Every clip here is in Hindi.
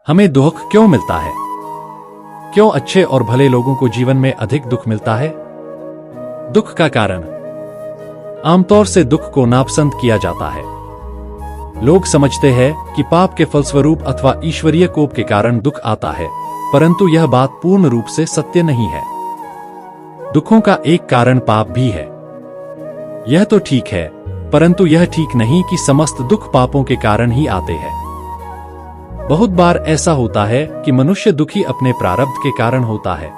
हमें दुख क्यों मिलता है? क्यों अच्छे और भले लोगों को जीवन में अधिक दुख मिलता है? दुख का कारण। आमतौर से दुख को नापसंद किया जाता है। लोग समझते हैं कि पाप के फलस्वरूप अथवा ईश्वरीय कोप के कारण दुख आता है, परंतु यह बात पूर्ण रूप से सत्य नहीं है। दुखों का एक कारण पाप भी है। यह तो ठीक है, परंतु यह ठीक नहीं कि समस्त दुख पापों के कारण ही आते हैं। बहुत बार ऐसा होता है कि मनुष्य दुखी अपने प्रारब्ध के कारण होता है।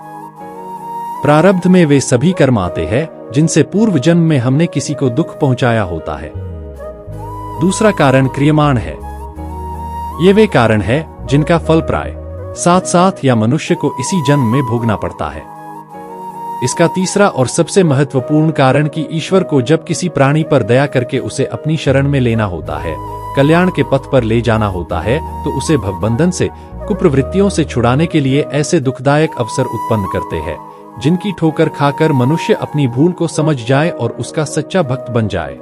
प्रारब्ध में वे सभी कर्म आते हैं जिनसे पूर्व जन्म में हमने किसी को दुख पहुंचाया होता है। दूसरा कारण क्रियमाण है। ये वे कारण है जिनका फल प्राय साथ साथ या मनुष्य को इसी जन्म में भोगना पड़ता है। इसका तीसरा और सबसे महत्वपूर्ण कारण कि ईश्वर को जब किसी प्राणी पर दया करके उसे अपनी शरण में लेना होता है, कल्याण के पथ पर ले जाना होता है, तो उसे भवबंधन से, कुप्रवृत्तियों से छुड़ाने के लिए ऐसे दुखदायक अवसर उत्पन्न करते हैं जिनकी ठोकर खाकर मनुष्य अपनी भूल को समझ जाए और उसका सच्चा भक्त बन जाए।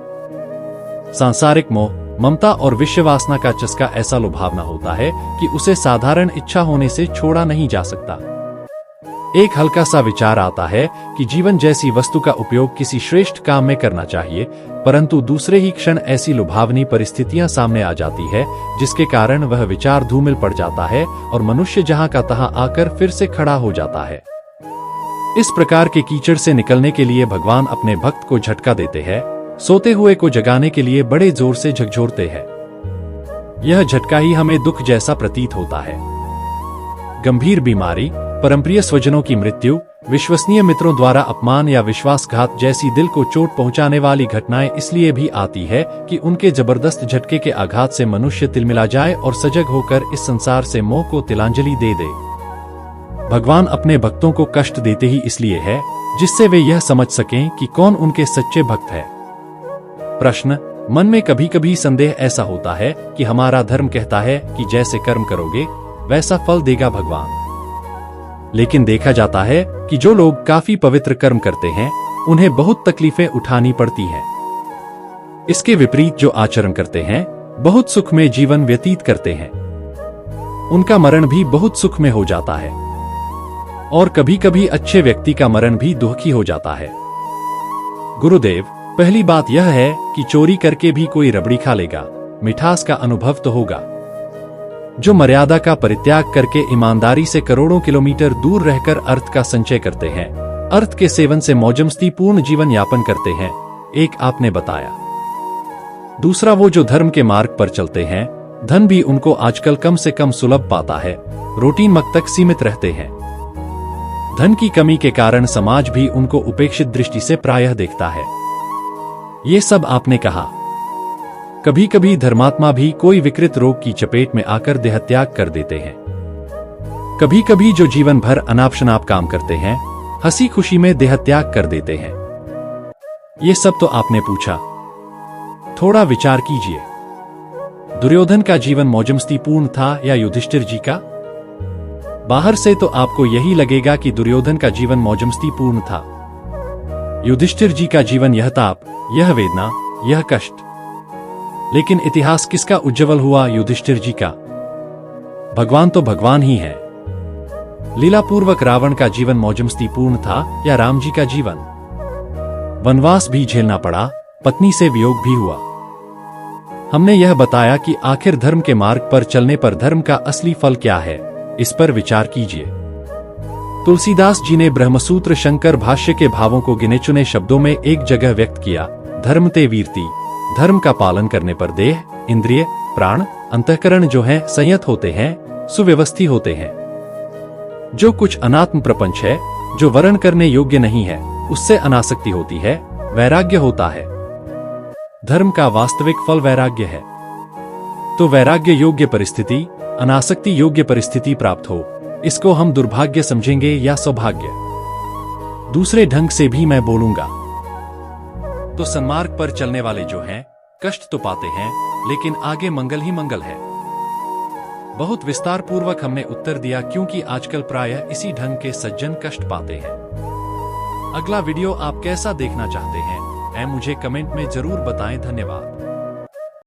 सांसारिक मोह, ममता और विषय वासना का चस्का ऐसा लुभावना होता है कि उसे साधारण इच्छा होने से छोड़ा नहीं जा सकता। एक हल्का सा विचार आता है कि जीवन जैसी वस्तु का उपयोग किसी श्रेष्ठ काम में करना चाहिए, परंतु दूसरे ही क्षण ऐसी लुभावनी परिस्थितियां सामने आ जाती है जिसके कारण वह विचार धूमिल पड़ जाता है और मनुष्य जहां का तहां आकर फिर से खड़ा हो जाता है। इस प्रकार के कीचड़ से निकलने के लिए भगवान अपने भक्त को झटका देते हैं, सोते हुए को जगाने के लिए बड़े जोर से झकझोरते हैं। यह झटका ही हमें दुख जैसा प्रतीत होता है। गंभीर बीमारी, परमप्रिय स्वजनों की मृत्यु, विश्वसनीय मित्रों द्वारा अपमान या विश्वासघात जैसी दिल को चोट पहुंचाने वाली घटनाएं इसलिए भी आती है कि उनके जबरदस्त झटके के आघात से मनुष्य तिलमिला जाए और सजग होकर इस संसार से मोह को तिलांजलि दे दे। भगवान अपने भक्तों को कष्ट देते ही इसलिए है जिससे वे यह समझ सकें कि कौन उनके सच्चे भक्त है। प्रश्न: मन में कभी कभी संदेह ऐसा होता है कि हमारा धर्म कहता है कि जैसे कर्म करोगे वैसा फल देगा भगवान। लेकिन देखा जाता है कि जो लोग काफी पवित्र कर्म करते हैं उन्हें बहुत तकलीफें उठानी पड़ती हैं। इसके विपरीत जो आचरण करते हैं, बहुत सुख में जीवन व्यतीत करते हैं, उनका मरण भी बहुत सुख में हो जाता है। और कभी कभी अच्छे व्यक्ति का मरण भी दुखी हो जाता है। गुरुदेव, पहली बात यह है कि चोरी करके भी कोई रबड़ी खा लेगा, मिठास का अनुभव तो होगा। जो मर्यादा का परित्याग करके ईमानदारी से करोड़ों किलोमीटर दूर रहकर अर्थ का संचय करते हैं, अर्थ के सेवन से मौजमस्ती पूर्ण जीवन यापन करते हैं, एक आपने बताया। दूसरा वो जो धर्म के मार्ग पर चलते हैं, धन भी उनको आजकल कम से कम सुलभ पाता है, रोटी मक तक सीमित रहते हैं। धन की कमी के कारण समाज भी उनको उपेक्षित दृष्टि से प्रायः देखता है। ये सब आपने कहा। कभी कभी धर्मात्मा भी कोई विकृत रोग की चपेट में आकर देहत्याग कर देते हैं। कभी कभी जो जीवन भर अनाप शनाप काम करते हैं, हंसी खुशी में देहत्याग कर देते हैं। ये सब तो आपने पूछा। थोड़ा विचार कीजिए। दुर्योधन का जीवन मौजमस्ती पूर्ण था या युधिष्ठिर जी का? बाहर से तो आपको यही लगेगा कि दुर्योधन का जीवन मौजमस्ती पूर्ण था। युधिष्ठिर जी का जीवन यह ताप, यह वेदना, यह कष्ट। लेकिन इतिहास किसका उज्जवल हुआ? युधिष्ठिर जी का। भगवान तो भगवान ही है। लीलापूर्वक रावण का जीवन मौजमस्ती पूर्ण था या राम जी का जीवन? वनवास भी झेलना पड़ा, पत्नी से वियोग भी हुआ। हमने यह बताया कि आखिर धर्म के मार्ग पर चलने पर धर्म का असली फल क्या है, इस पर विचार कीजिए। तुलसीदास जी ने ब्रह्मसूत्र शंकर भाष्य के भावों को गिने चुने शब्दों में एक जगह व्यक्त किया: धर्म ते वीरति। धर्म का पालन करने पर देह, इंद्रिय, प्राण, अंतःकरण जो हैं संयत होते हैं, सुव्यवस्थित होते हैं। जो कुछ अनात्म प्रपंच है, जो वर्ण करने योग्य नहीं है, उससे अनासक्ति होती है, वैराग्य होता है। धर्म का वास्तविक फल वैराग्य है। तो वैराग्य योग्य परिस्थिति, अनासक्ति योग्य परिस्थिति प्राप्त हो, इसको हम दुर्भाग्य समझेंगे या सौभाग्य? दूसरे ढंग से भी मैं बोलूंगा तो सन्मार्ग पर चलने वाले जो हैं, कष्ट तो पाते हैं, लेकिन आगे मंगल ही मंगल है। बहुत विस्तार पूर्वक हमने उत्तर दिया क्योंकि आजकल प्रायः इसी ढंग के सज्जन कष्ट पाते हैं। अगला वीडियो आप कैसा देखना चाहते हैं, मुझे कमेंट में जरूर बताएं। धन्यवाद।